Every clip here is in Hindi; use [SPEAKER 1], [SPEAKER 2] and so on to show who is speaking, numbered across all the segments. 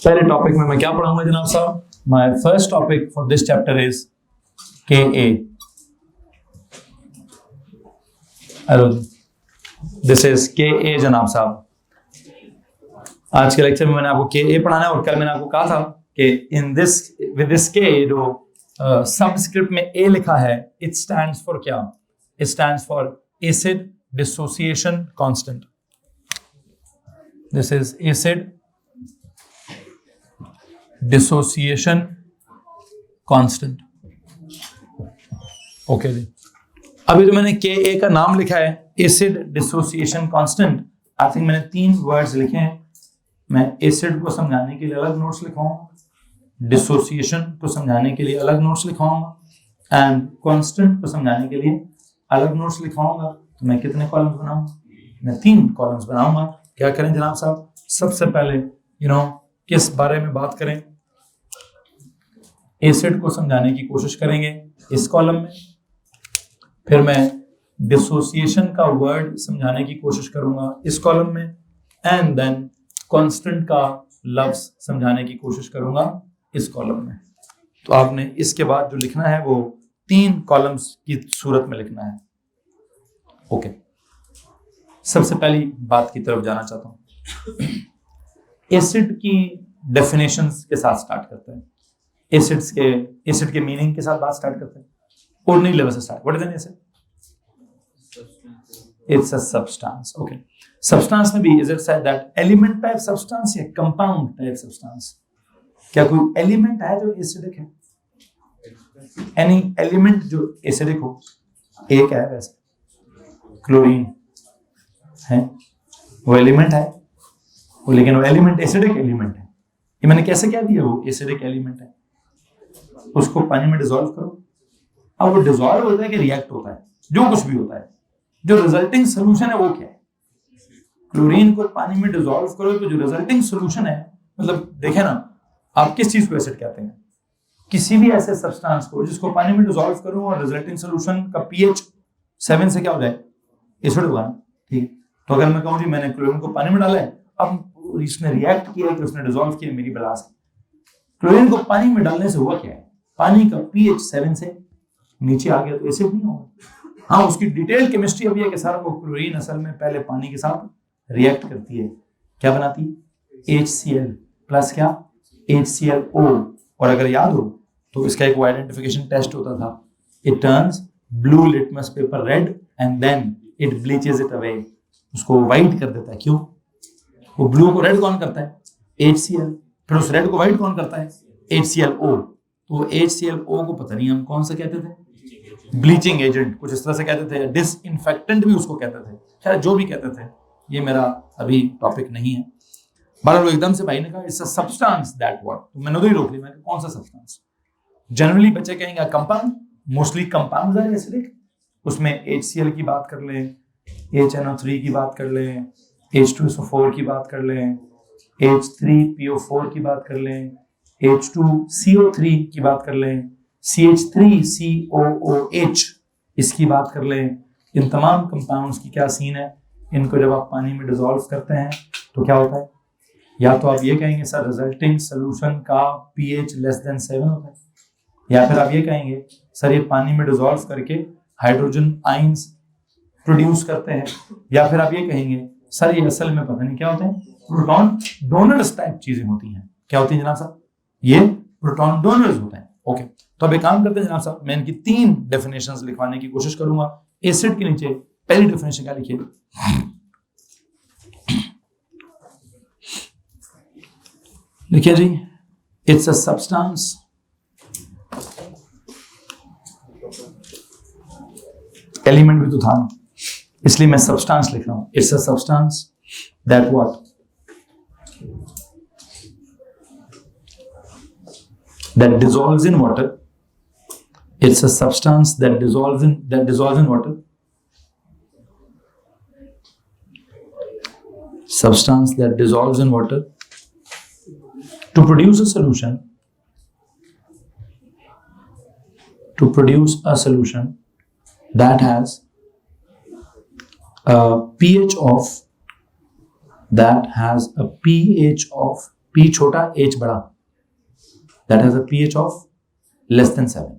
[SPEAKER 1] पहले टॉपिक में मैं क्या पढ़ाऊंगा जनाब साहब? My first topic for this chapter is के ए। दिस इज के ए जनाब साहब। आज के लेक्चर में मैंने आपको के ए पढ़ाना है और कल मैंने आपको कहा था कि इन दिस विद दिस के जो सबस्क्रिप्ट में ए लिखा है, इट स्टैंड्स फॉर क्या? It stands for acid dissociation constant. This is acid dissociation constant. Okay जी, अभी जो मैंने के ए का नाम लिखा है acid dissociation constant, I think मैंने 3 वर्ड्स लिखे हैं। मैं एसिड को समझाने के लिए अलग नोट्स लिखवाऊंगा, डिसोसिएशन को समझाने के लिए अलग नोट्स लिखवाऊंगा एंड कांस्टेंट को समझाने के लिए अलग नोट्स लिखवाऊंगा। तो मैं कितने कॉलम्स बनाऊंगा? मैं 3 कॉलम्स बनाऊंगा। क्या करें जनाब साहब? सबसे पहले किस बारे में बात करें? एसिड को समझाने की कोशिश करेंगे इस कॉलम में, फिर मैं डिसोसिएशन का वर्ड समझाने की कोशिश करूंगा इस कॉलम में, एंड देन कांस्टेंट का लफ्ज समझाने की कोशिश करूंगा इस कॉलम में। तो आपने इसके बाद जो लिखना है वो 3 कॉलम्स की सूरत में लिखना है। ओके, सबसे पहली बात की तरफ जाना चाहता हूं। एसिड की डेफिनेशंस के साथ स्टार्ट करते हैं। एसिड के मीनिंग के साथ बात स्टार्ट करते हैं। ऑर्डिनरी लेवल से start. What is an acid? It's a substance. Okay, substance में भी is it said that element type substance या कंपाउंड टाइप सब्सटेंस? क्या कोई एलिमेंट है जो एसिडिक है? एनी एलिमेंट जो एसिडिक हो? एक है वैसे, क्लोरीन है, वो एलिमेंट है वो, लेकिन वो एलिमेंट एसिडिक एलिमेंट है। ये मैंने कैसे कह दिया वो एसिडिक एलिमेंट है? उसको पानी में डिसॉल्व करो, अब वो डिसॉल्व होता है कि रिएक्ट होता है? जो कुछ भी होता है, जो रिजल्टिंग सोल्यूशन है वो क्या है? क्लोरीन को पानी में डिसॉल्व करो तो जो रिजल्टिंग सोल्यूशन है, मतलब देखें ना, आप किस चीज को एसिड कहते हैं? किसी भी ऐसे सब्सटेंस को जिसको पानी में डिसॉल्व करो और रिजल्टिंग सोल्यूशन का पीएच 7 से क्या हो जाए? एसिड होगा ना। ठीक है, तो अगर मैं कहूँ जी मैंने क्लोरीन को पानी में डाला है, अब इसने रिएक्ट किया तो उसने डिसॉल्व किया, मेरी बला से क्लोरीन को पानी में डालने से हुआ क्या है? पानी का पीएच 7 से नीचे आ गया तो एसिड नहीं होगा। हाँ, उसकी डिटेल केमिस्ट्री अभी है कि सारा वो क्लोरीन असल में पहले पानी के साथ रिएक्ट करती है, क्या बनाती है? HCl प्लस क्या? HClO। और अगर याद हो तो इसका एक आइडेंटिफिकेशन टेस्ट होता था, it turns blue litmus paper red and then it bleaches it away. उसको व्हाइट कर देता है। क्यों? वो ब्लू को रेड कौन करता है? HCl। फिर उस रेड को व्हाइट कौन करता है? HClO। तो HClO को पता नहीं हम कौन सा कहते थे, ब्लीचिंग एजेंट कुछ इस तरह से कहते थे, डिसइंफेक्टेंट भी उसको कहते थे, शायद जो भी कहते थे, ये मेरा अभी टॉपिक नहीं है। बारह लोग एकदम से भाई ने कहा it's a substance that what, तो मैंने उधर ही रोक लिया। मैंने कौन सा सब्सटेंस? जनरली बच्चे कहेंगे कंपाउंड, मोस्टली कंपाउंड्स हैं एसिडिक। उसमें HCl की बात कर लें, HNO3 की बात कर लें, H2SO4 की बात कर लें, H3PO4 की बात कर लें, H2CO3 की बात कर लें, CH3COOH इसकी बात कर लें। इन तमाम कंपाउंड्स की क्या सीन है? इनको जब आप पानी में डिसॉल्व करते हैं तो क्या होता है? या तो आप ये कहेंगे सर रिजल्टिंग सोल्यूशन का pH लेस देन 7 होता है, या फिर आप ये कहेंगे सर ये पानी में डिसॉल्व करके हाइड्रोजन आयंस प्रोड्यूस करते हैं, या फिर आप ये कहेंगे सर ये असल में पता नहीं क्या होते हैं, प्रोटॉन डोनर्स टाइप चीजें होती हैं। क्या होती है जनाब साहब? ये प्रोटॉन डोनर्स होते हैं। ओके, तो अब एक काम करते हैं जनाब साहब, मैं इनकी 3 डेफिनेशंस लिखवाने की कोशिश करूंगा। एसिड के नीचे पहली डेफिनेशन क्या लिखिए? लिखिए जी, इट्स अ सब्सटेंस एलिमेंट भी तो था ना, इसलिए मैं सब्सटेंस लिख रहा हूं। It's a substance that what? that dissolves in water. It's a substance that dissolves in water. Substance that dissolves in water to produce a solution. To produce a solution that has a pH of P छोटा H बड़ा, that has a pH of less than 7.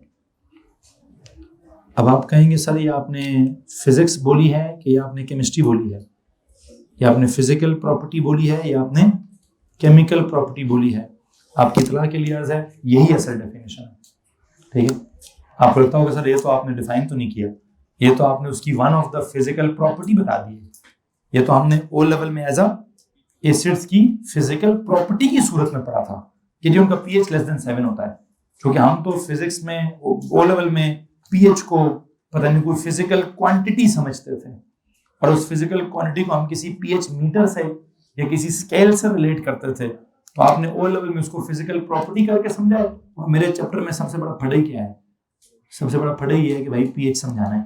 [SPEAKER 1] अब आप कहेंगे सर ये आपने फिजिक्स बोली है कि या आपने केमिस्ट्री बोली है, या आपने फिजिकल प्रॉपर्टी बोली है, या आपने केमिकल प्रॉपर्टी बोली है? आपकी इतला के लिए अर्ज है, यही असल डेफिनेशन है, ठीक है। आपको लगता होगा सर ये तो आपने डिफाइन तो नहीं किया, ये तो आपने उसकी one of the physical property बता दी है, ये तो हमने ओ लेवल में एज अ एसिड्स की फिजिकल प्रॉपर्टी की सूरत में पढ़ा था कि जो उनका पीएच लेस देन 7 होता है। क्योंकि हम तो फिजिक्स में ओ लेवल में पीएच को पता नहीं कोई फिजिकल क्वांटिटी समझते थे, और उस फिजिकल क्वांटिटी को हम किसी पीएच मीटर से या किसी स्केल से रिलेट करते थे। तो आपने ओ लेवल में उसको फिजिकल प्रॉपर्टी करके समझा है। और मेरे चैप्टर में सबसे बड़ा फड़ाई क्या है? सबसे बड़ा फड़ाई ये है कि भाई पीएच समझाना है,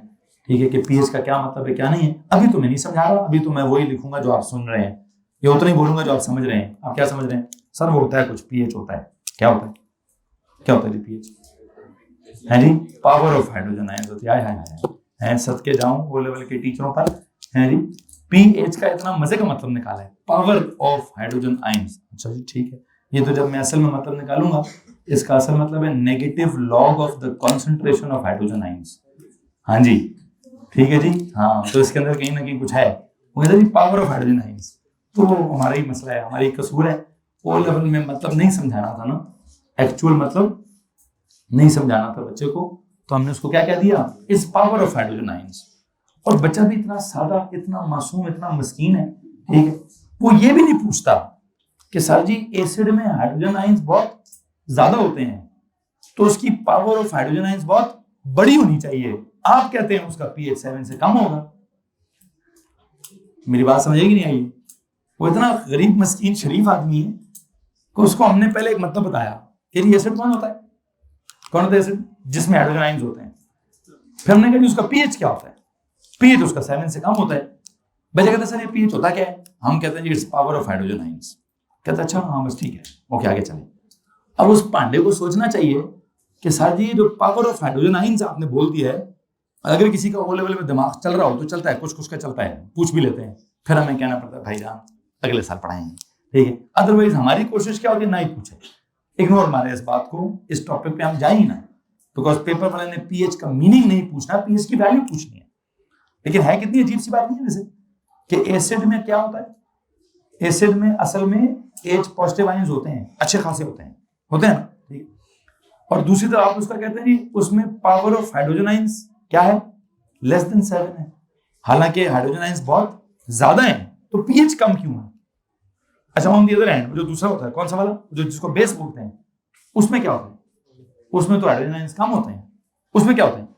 [SPEAKER 1] ठीक है, कि पीएच का क्या मतलब है क्या नहीं है। अभी तो मैं नहीं समझा रहा, अभी तो मैं वही लिखूंगा जो आप सुन रहे हैं, ये उतना ही बोलूंगा जो आप समझ रहे हैं। आप क्या समझ रहे हैं? सर वो होता है कुछ, पीएच होता है, क्या होता है, क्या होता है पीएच? है जी, पावर ऑफ हाइड्रोजन आयंस होती है। सदके जाऊं ओ लेवल के टीचरों पर, है जी, पीएच का इतना मजे का मतलब निकाला है, पावर ऑफ हाइड्रोजन आयंस। अच्छा जी ठीक है, ये तो जब मैं असल में मतलब निकालूंगा, इसका असल मतलब है negative log of the concentration of hydrogen ions. हाँ जी ठीक है जी, हाँ, तो इसके अंदर कहीं ना कहीं कुछ है, वो कहते जी पावर ऑफ हाइड्रोजन आयंस। तो हमारा ही मसला है, हमारी कसूर है, ओ लेवल में मतलब नहीं समझाना था ना, एक्चुअल मतलब नहीं समझाना था बच्चे को, तो हमने उसको क्या कह दिया, इस पावर ऑफ हाइड्रोजन आयंस। और बच्चा भी इतना सादा, इतना मासूम, इतना मस्कीन है, ठीक है, वो ये भी नहीं पूछता कि सर जी एसिड में हाइड्रोजन आयंस बहुत ज्यादा होते हैं, तो उसकी पावर ऑफ हाइड्रोजन आयंस बहुत बड़ी होनी चाहिए। आप कहते हैं उसका पीएच 7 से कम होगा। मेरी बात समझेगी नहीं आई? वो इतना गरीब मस्कीन शरीफ आदमी है कि उसको हमने पहले एक मतलब बताया कि एसिड कौन होता है, कौन होता है एसिड? जिसमें हाइड्रोजन आयंस होते हैं। फिर हमने कहा उसका पीएच क्या होता है, पीएच उसका 7 से कम होता है। बच्चा कहता है सर ये पीएच होता क्या है? हम कहते हैं जी it's power of hydrogen ions. कहता अच्छा हाँ बस ठीक है, ओके आगे चले। अब उस पांडे को सोचना चाहिए कि सर जी जो पावर ऑफ हाइड्रोजन आयंस आपने बोल दिया है, अगर किसी का ओ लेवल में दिमाग चल रहा हो तो चलता है, कुछ कुछ का चलता है, पूछ भी लेते हैं, फिर हमें कहना पड़ता है भाईजान अगले साल पढ़ाएंगे, ठीक है। अदरवाइज हमारी कोशिश क्या होती है, ना ही पूछे, इग्नोर मारे इस बात को, इस टॉपिक पे हम जाए ही ना, बिकॉज पेपर वाले ने पीएच का मीनिंग नहीं पूछना, पीएच की वैल्यू पूछनी है। लेकिन है कितनी अजीब सी बात नहीं है वैसे कि एसिड में क्या होता है, एसिड में असल में एच पॉजिटिव आयंस होते हैं, अच्छे खासे होते हैं ना, ठीक है। और दूसरी तरफ आप उसका कहते हैं जी उसमें पावर ऑफ हाइड्रोजन आयंस क्या है, लेस देन 7 है। हालांकि हाइड्रोजन आयंस बहुत ज्यादा है, तो पीएच कम क्यों है? अच्छा ऑन दी अदर हैंड जो दूसरा होता है, कौन सा वाला, जो जिसको बेस बोलते हैं, उसमें क्या होता है? उसमें तो हाइड्रोजन आयंस कम होते हैं। उसमें क्या होता है?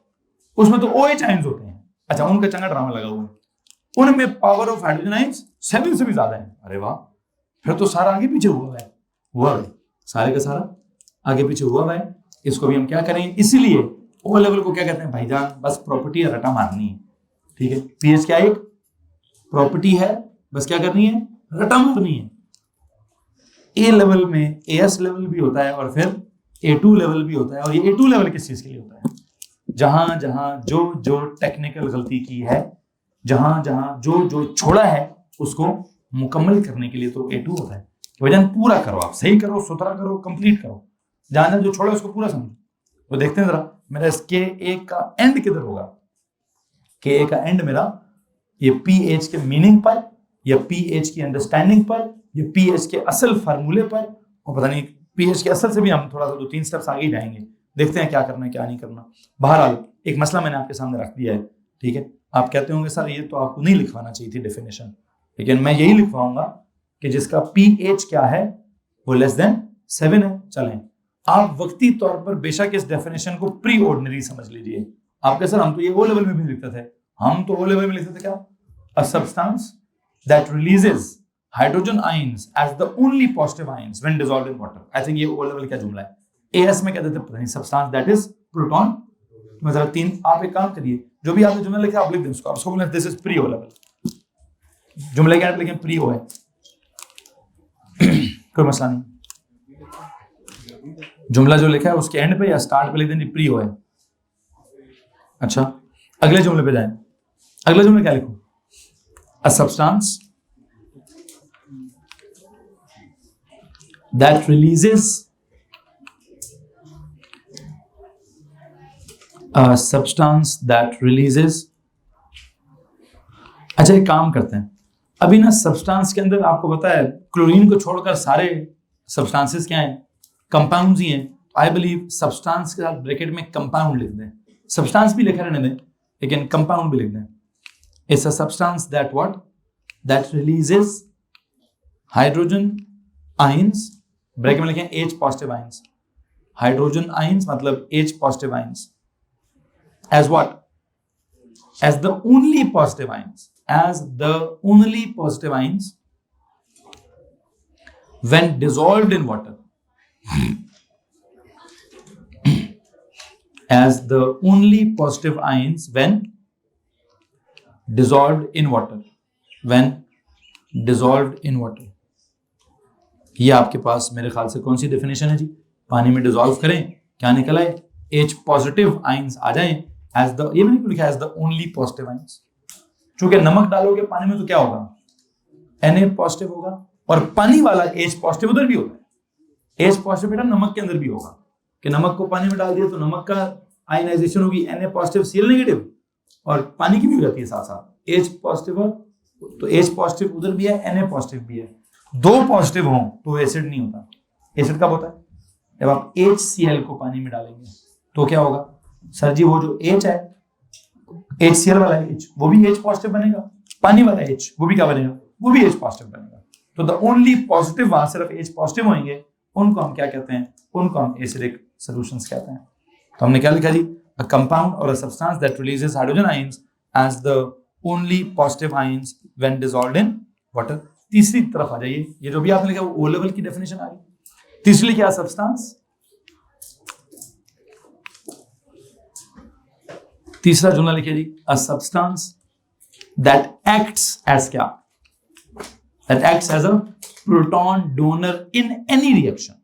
[SPEAKER 1] उसमें तो OH आयंस होते हैं। अच्छा उनका चंगा ड्रामा लगा हुआ है, उनमें पावर ऑफ हाइड्रोजन आयंस 7 से भी ज्यादा है। अरे वाह, फिर तो सारा आगे पीछे हुआ है, सारे का सारा आगे पीछे हुआ है। इसको भी हम क्या करेंगे, इसीलिए ओ लेवल को क्या कहते हैं भाईजान, बस प्रॉपर्टी रटा मारनी है, ठीक है। पीएच क्या एक प्रॉपर्टी है, बस क्या करनी है, रटा मारनी है। ए लेवल में एएस लेवल भी होता है और फिर A2 लेवल भी होता है। और ये A2 लेवल किस चीज के लिए होता है? जहां जहां जो जो टेक्निकल गलती की है, जहां जहां जो जो छोड़ा है, उसको मुकम्मल करने के लिए तो A2 होता है। वजन पूरा करो, आप सही करो, सुथरा करो, कंप्लीट करो, जहां जहां जो छोड़ा उसको पूरा समझो। तो देखते हैं जरा मेरा इसके ए का एंड किधर होगा, के ए का एंड मेरा ये पीएच के मीनिंग पर, या पीएच की अंडरस्टैंडिंग पर, या पीएच के असल फार्मूले पर, और पता नहीं पीएच के असल से भी हम थोड़ा सा 2-3 स्टेप्स आगे ही जाएंगे, देखते हैं क्या करना है क्या नहीं करना। बहरहाल एक मसला मैंने आपके सामने रख दिया है, ठीक है। आप कहते होंगे सर ये तो आपको नहीं लिखवाना चाहिए थी डेफिनेशन, लेकिन मैं यही लिखवाऊंगा कि जिसका पीएच क्या है वो लेस देन 7 है। चलें, आप वक्ती तौर पर बेशक इस डेफिनेशन को प्री ऑर्डिनरी समझ लीजिए। आपके सर हम तो ये ओ लेवल में भी लिखते थे, हम तो ओ लेवल में लिखते थे क्या, a substance that releases hydrogen ions as the only positive ions when dissolved in water. I think ये ओ लेवल का जुमला है। एएस में कहते थे सब्सटेंस दैट इज प्रोटॉन। मतलब 3, आप एक काम करिए, जो भी आपने जुमला लिखा आप लिख दें उसको, आप उसको बोलें this is pre O level. जुमले के अंदर लेकिन प्री ओ है, कोई मसला नहीं। जुमला जो लिखा है उसके एंड पे या स्टार्ट पे लिख दें प्री ओ है। अच्छा अगले जुमले पे जाएं, अगले जुमले क्या लिखूं, a substance that releases a substance that releases. अच्छा एक काम करते हैं, अभी ना सब्सटेंस के अंदर आपको पता है क्लोरीन को छोड़कर सारे सब्सटेंसेस क्या हैं, कंपाउंड्स ही हैं. आई बिलीव सब्सटेंस के साथ ब्रैकेट में कंपाउंड लिख दें, सब्सटेंस भी लिखा रहने दें लेकिन कंपाउंड भी लिख दें. It's a substance that what, that releases hydrogen ions, bracket में लिखें H positive ions, hydrogen ions मतलब H positive ions, as what, as the only positive ions, as the only positive ions when dissolved in water, as the only positive ions when dissolved in water, when dissolved in water. ये आपके पास मेरे ख्याल से कौन सी डेफिनेशन है जी, पानी में डिसॉल्व करें क्या निकला है, H पॉजिटिव आयंस आ जाएं एज द, ये मैंने क्यों लिखा है as the only positive ions, चूंकि नमक डालोगे पानी में तो क्या होगा, Na पॉजिटिव होगा और पानी वाला H पॉजिटिव उधर भी होता है. H पॉजिटिव बेटा नमक के अंदर भी होगा कि नमक को पानी में डाल दिया तो नमक का आयनाइजेशन होगी Na पॉजिटिव Cl नेगेटिव, और पानी की भी हो जाती है साथ साथ H पॉजिटिव, तो H पॉजिटिव उधर भी है Na पॉजिटिव भी है. दो पॉजिटिव हों तो एसिड नहीं होता. एसिड कब होता है, जब आप HCl को पानी में डालेंगे तो क्या होगा सर जी, वो जो H है HCl वाला H वो भी H पॉजिटिव बनेगा, पानी वाला H वो भी क्या बनेगा, वो भी H पॉजिटिव बनेगा. तो द ओनली पॉजिटिव वहां सिर्फ H पॉजिटिव होंगे, उनको हम क्या कहते हैं, उनको हम एसिडिक सॉल्यूशंस कहते हैं. तो हमने क्या लिखा जी, अ कंपाउंड और a substance that releases hydrogen ions as the only positive ions when dissolved in water. तीसरी तरफ आ जाइए, ये जो भी आपने लिखा वो O लेवल की डेफिनेशन आ गई. तीसरी क्या सब्सटेंस, तीसरा जुमला लिखिए जी, a substance that acts as क्या, that acts as a proton donor in any reaction.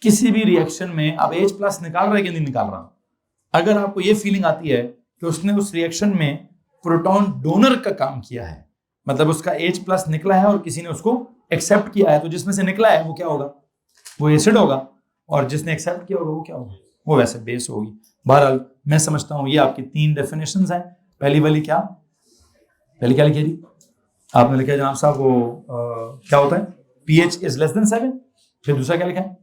[SPEAKER 1] किसी भी रिएक्शन में अब H प्लस निकाल रहा है कि नहीं निकाल रहा, अगर आपको ये फीलिंग आती है कि उसने उस रिएक्शन में प्रोटॉन डोनर का काम किया है, मतलब उसका H प्लस निकला है और किसी ने उसको एक्सेप्ट किया है, तो जिसमें से निकला है वो क्या होगा, वो एसिड होगा, और जिसने एक्सेप्ट किया होगा वो क्या होगा, वो वैसे बेस होगी. बहरहाल मैं समझता हूं ये आपकी तीन डेफिनेशंस हैं. पहली वाली क्या, पहले क्या लिखिए जी, आपने लिखा है जनाब साहब वो क्या होता है, pH इज लेस देन 7. फिर दूसरा क्या लिखा है,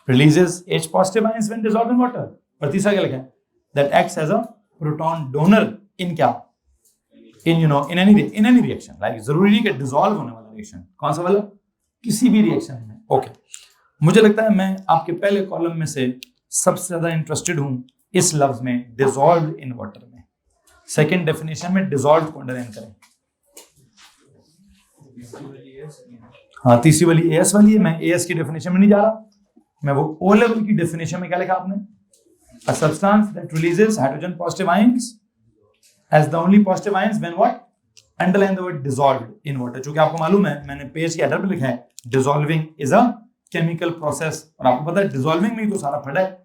[SPEAKER 1] releases H positive ions when dissolved in water. और तीसरा क्या लिखा है, that acts as a proton donor in क्या, in in any reaction. Like जरूरी नहीं कि डिसॉल्व होने वाला रिएक्शन, कौन सा वाला, किसी भी रिएक्शन में. ओके, मुझे लगता है मैं आपके पहले कॉलम में से सबसे ज्यादा इंटरेस्टेड हूं इस लफ्ज में, डिसॉल्व इन वाटर में. सेकंड डेफिनेशन में डिसॉल्व को अंडरलाइन करें. हाँ, तीसरी वाली AS वाली है, मैं AS की डेफिनेशन में नहीं जा रहा, मैं वो O लेवल की डेफिनेशन में क्या लिखा आपने, a substance that releases hydrogen positive ions as the only positive ions when what, underline the word dissolved in water. जो कि आपको मालूम है, मैंने पेज के हेडर पे लिखा है dissolving is a chemical process, और आपको पता है डिसॉल्विंग में ही तो सारा फटा है,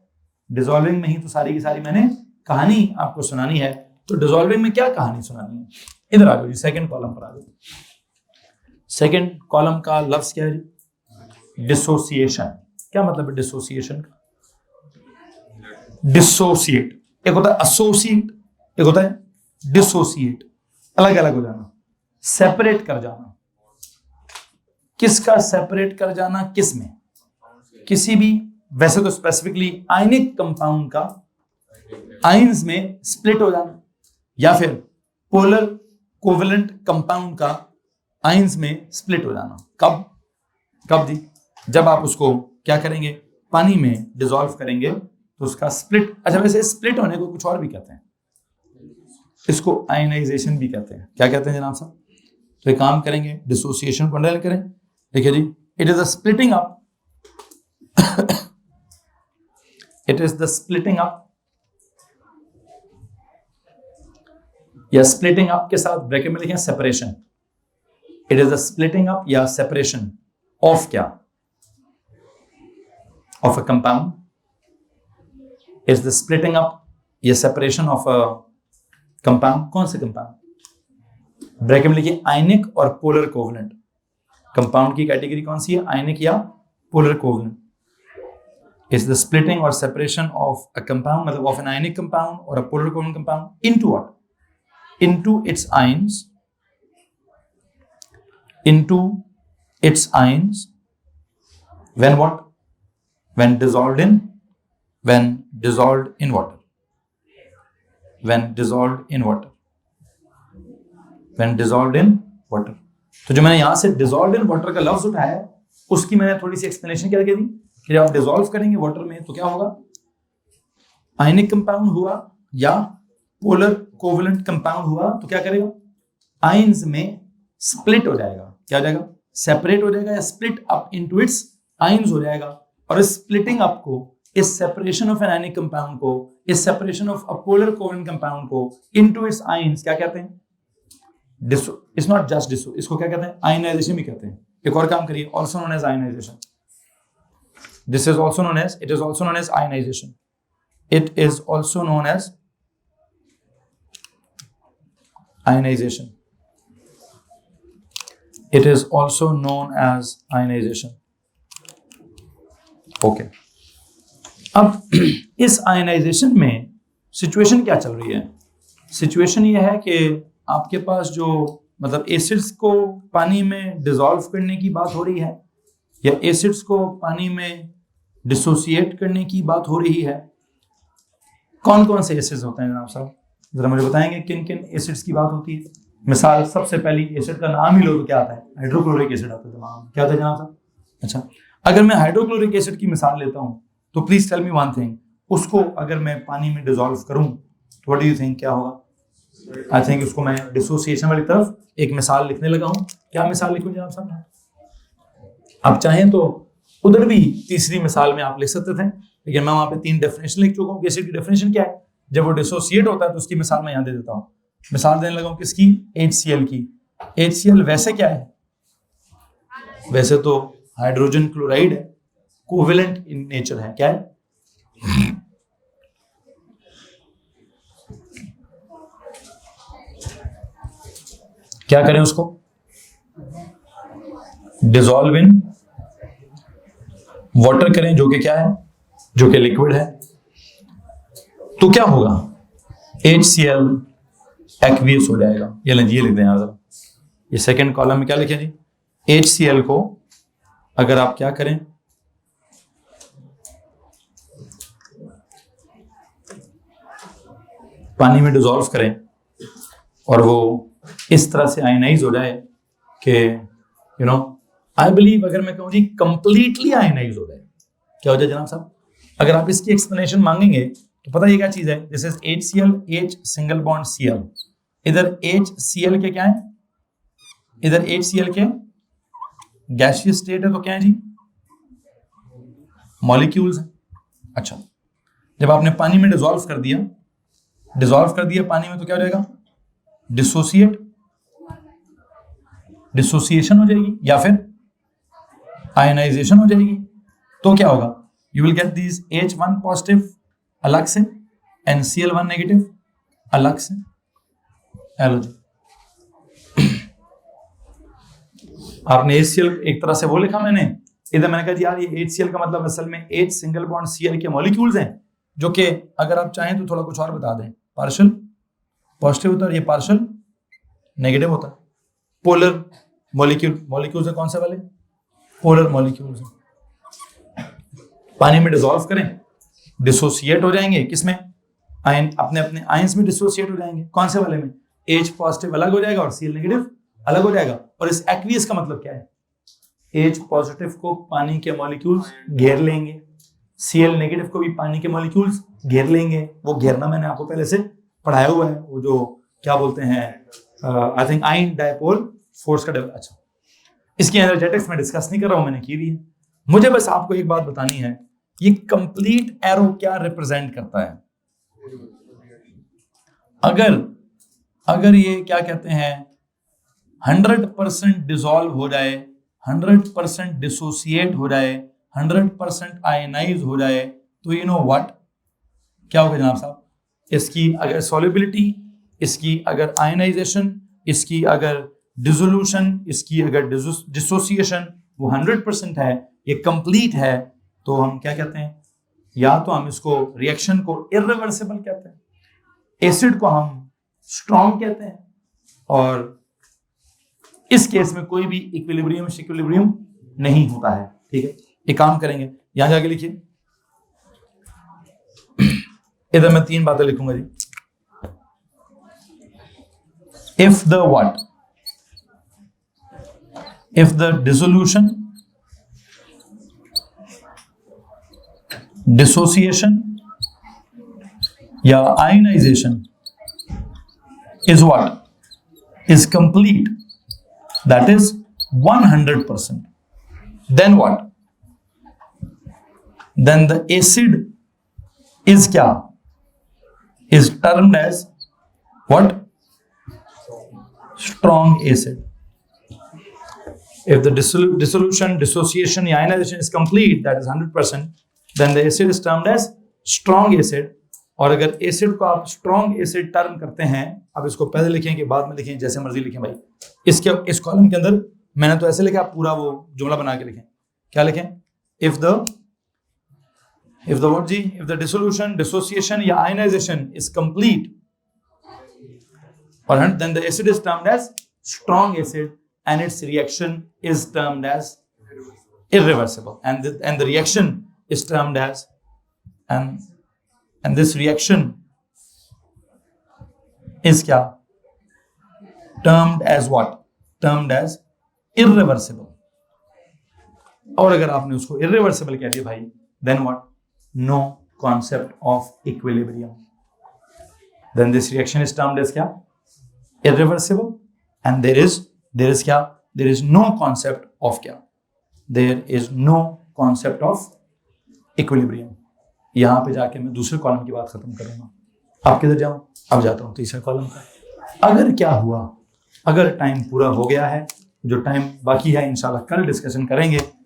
[SPEAKER 1] डिसॉल्विंग में ही तो सारी की सारी मैंने कहानी आपको सुनानी है. तो डिसॉल्विंग में क्या कहानी सुनानी है, इधर आ जाओ जी, सेकंड कॉलम पर आ जाओ. सेकंड कॉलम का लफ्ज क्या है जी, डिसोसिएशन. क्या मतलब है डिसोसिएशन का, डिसोसिएट, एक होता है एसोसिएट, एक होता है डिसोसिएट. अलग अलग हो जाना, सेपरेट कर जाना. किसका सेपरेट कर जाना, किस में, किसी भी, वैसे तो स्पेसिफिकली आयनिक कंपाउंड का आयंस में स्प्लिट हो जाना, या फिर पोलर कोवेलेंट कंपाउंड का आयंस में स्प्लिट हो जाना. कब कब जी, जब आप उसको क्या करेंगे, पानी में डिसॉल्व करेंगे तो उसका स्प्लिट. अच्छा, वैसे स्प्लिट होने को कुछ और भी कहते हैं, इसको आयनाइजेशन भी कहते हैं. क्या कहते हैं जनाब साहब, तो एक काम करेंगे, डिसोसिएशन को अंडरलाइन करें. देखिए जी, it is a splitting up, it is the splitting up, या स्प्लिटिंग अप के साथ ब्रैकेट में लिखें separation. It is the splitting up या सेपरेशन ऑफ क्या, of a compound. Is the splitting up या सेपरेशन ऑफ अ कंपाउंड. कौन से कंपाउंड, ब्रैकेट में लिखिए आयनिक और पोलर कोवेलेंट. कंपाउंड की कैटेगरी कौन सी है, आयनिक या polar covalent is the splitting or separation of a compound, मतलब of an ionic compound or a polar covalent compound into what? Into its ions. Into its ions. When what? When dissolved in water. When dissolved in water. When dissolved in water. तो जो मैंने यहां से dissolved in water का लफ्ज उठाया उसकी मैंने थोड़ी सी एक्सप्लेनेशन क्या दी कि जब आप डिसॉल्व करेंगे वाटर में तो क्या होगा? आयनिक कंपाउंड हुआ या पोलर कोवेलेंट कंपाउंड हुआ तो क्या करेगा? आयंस में स्प्लिट हो जाएगा. क्या हो जाएगा? सेपरेट हो जाएगा या split up into its ions हो जाएगा. और इस स्प्लिटिंग अप को, इस separation of an ionic compound को, इस separation of a polar covalent compound को इनटू इट्स आयंस क्या कहते हैं? इट्स नॉट जस्ट डिसो, इसको क्या कहते हैं? आयनाइजेशन भी कहते हैं. एक और काम करिए, also known as ionisation. This is also known as, it is also known as ionisation. It is also known as ionisation. It is also known as ionization. Okay. अब इस आयनाइजेशन में सिचुएशन क्या चल रही है? सिचुएशन ये है कि आपके पास जो मतलब एसिड्स को पानी में डिसॉल्व करने की बात हो रही है या एसिड्स को पानी में डिसोसिएट करने की बात हो रही है. कौन कौन से एसिड्स होते हैं जनाब साहब? जरा मुझे बताएंगे किन किन एसिड्स की बात होती है. मिसाल, सबसे पहली एसिड का नाम ही लो तो क्या आता है? हाइड्रोक्लोरिक एसिड आता है. तमाम क्या होता है जनाब साहब? अच्छा, अगर मैं हाइड्रोक्लोरिक एसिड की मिसाल लेता हूं तो please tell me one thing, उसको अगर मैं पानी में डिसॉल्व करूं तो व्हाट डू यू थिंक क्या होगा? आई थिंक उसको मैं डिसोसिएशन वाली तरफ एक मिसाल लिखने लगा हूं. क्या मिसाल लिखूं जनाब साहब? आप चाहें तो उधर भी तीसरी मिसाल में आप लिख सकते थे, लेकिन मैं वहां पे 3 डेफिनेशन लिख चुका हूं. एसिड की डेफिनेशन क्या है? जब वो डिसोसिएट होता है तो उसकी मिसाल मैं यहां दे देता हूं. मिसाल देने लगा हूं किसकी? HCl की. HCl वैसे क्या है? वैसे तो हाइड्रोजन क्लोराइड है, कोवेलेंट इन नेचर है. क्या है? क्या करें उसको? डिसॉल्व इन वाटर करें, जो कि क्या है? जो कि लिक्विड है. तो क्या होगा? HCl एक्वियस हो जाएगा. ये लिख दें यहाँ जरा. ये सेकंड कॉलम में क्या लिखे जी? HCl को अगर आप क्या करें, पानी में डिसॉल्व करें और वो इस तरह से आयनाइज हो जाए कि आई बिलीव, अगर मैं कहूँ जी कंप्लीटली आयनाइज हो जाए, क्या हो जाए जनाब साहब? अगर आप इसकी एक्सप्लेनेशन मांगेंगे तो पता ये क्या चीज है? This is HCl, H single bond Cl. इधर HCl के क्या है? इधर HCl के गैसियस स्टेट है तो क्या है जी? मॉलिक्यूल्स है. अच्छा, जब आपने पानी में डिसॉल्व कर दिया पानी में तो क्या हो जाएगा? डिसोसिएशन हो जाएगी या फिर आयनाइजेशन हो जाएगी. तो क्या होगा? You will get these H1 positive अलग से एंड Cl1 नेगेटिव अलग से. हेलो जी, आपने HCl एक तरह से वो लिखा, मैंने इधर मैंने कहा जी यार ये HCl का मतलब असल में H सिंगल बॉन्ड Cl के मॉलिक्यूल्स हैं, जो कि अगर आप चाहें तो थोड़ा कुछ और बता दें, पार्शियल पॉजिटिव होता है, ये पार्शियल नेगेटिव होता है. पोलर मॉलिक्यूल्स है. कौन से वाले? पोलर मॉलिक्यूल्स है. पानी में डिसॉल्व करें, डिसोसिएट हो जाएंगे. किसमें? आयन, अपने अपने आयंस में डिसोसिएट हो जाएंगे. कौन से वाले में? H पॉजिटिव अलग हो जाएगा और Cl नेगेटिव अलग हो जाएगा. और इस एक्वियस का मतलब क्या है? H पॉजिटिव को पानी के मॉलिक्यूल्स घेर लेंगे, Cl नेगेटिव को भी पानी के मॉलिक्यूल्स घेर लेंगे. वो घेरना मैंने आपको पहले से पढ़ाया हुआ है, वो जो क्या बोलते हैं, I think ion dipole force का. अच्छा, इसकी एनर्जेटिक्स में डिस्कस नहीं कर रहा हूं, मैंने की भी है. मुझे बस आपको एक बात बतानी है, ये कंप्लीट एरो क्या रिप्रेजेंट करता है? अगर ये क्या कहते हैं 100% डिसॉल्व हो जाए, 100% डिसोसिएट हो जाए, 100% आयनाइज हो जाए, तो यू नो व्हाट क्या होगा जनाब साहब? इसकी अगर सॉल्युबिलिटी, इसकी अगर आयनाइजेशन, इसकी अगर डिसोल्यूशन, इसकी अगर डिसोसिएशन वो 100% है, ये कंप्लीट है तो हम क्या कहते हैं, या तो हम इसको रिएक्शन को इर्रिवर्सिबल कहते हैं, एसिड को हम स्ट्रॉन्ग कहते हैं, और इस केस में कोई भी इक्विलिब्रियम नहीं होता है। ठीक है, एक काम करेंगे, यहां जाके लिखिए, इधर मैं 3 बातें लिखूंगा जी। If the what, if the dissolution, dissociation या ionization is what? Is complete. That is 100%. Then what? Then the acid is kya? Is termed as what? Strong acid. If the dissolution, dissociation, ionization is complete, that is 100%, then the acid is termed as strong acid. और अगर एसिड को आप स्ट्रॉन्ग एसिड टर्म करते हैं, अब इसको पहले लिखें कि बाद में लिखें, जैसे मर्जी लिखें भाई। इस कॉलम के अंदर मैंने तो ऐसे लिखा, आप पूरा वो जुमला बना के लिखें। क्या लिखें? इफ द व्हाट जी, इफ द डिसोल्यूशन, डिसोसिएशन या आयनाइजेशन इज कंप्लीट, और then the acid is termed as strong acid and its reaction is termed as irreversible, and the reaction is termed as and this reaction is kya? Termed as what? Termed as irreversible. और अगर आपने उसको irreversible कह दिया भाई, then what? No concept of equilibrium. Then this reaction is termed as kya? Irreversible, and there is kya? There is no concept of kya? There is no concept of equilibrium. यहां पे जाके मैं दूसरे कॉलम की बात खत्म करूंगा। आप किधर जाऊं? अब जाता हूं तीसरे कॉलम का। अगर क्या हुआ, अगर टाइम पूरा हो गया है, जो टाइम बाकी है इंशाल्लाह कल डिस्कशन करेंगे,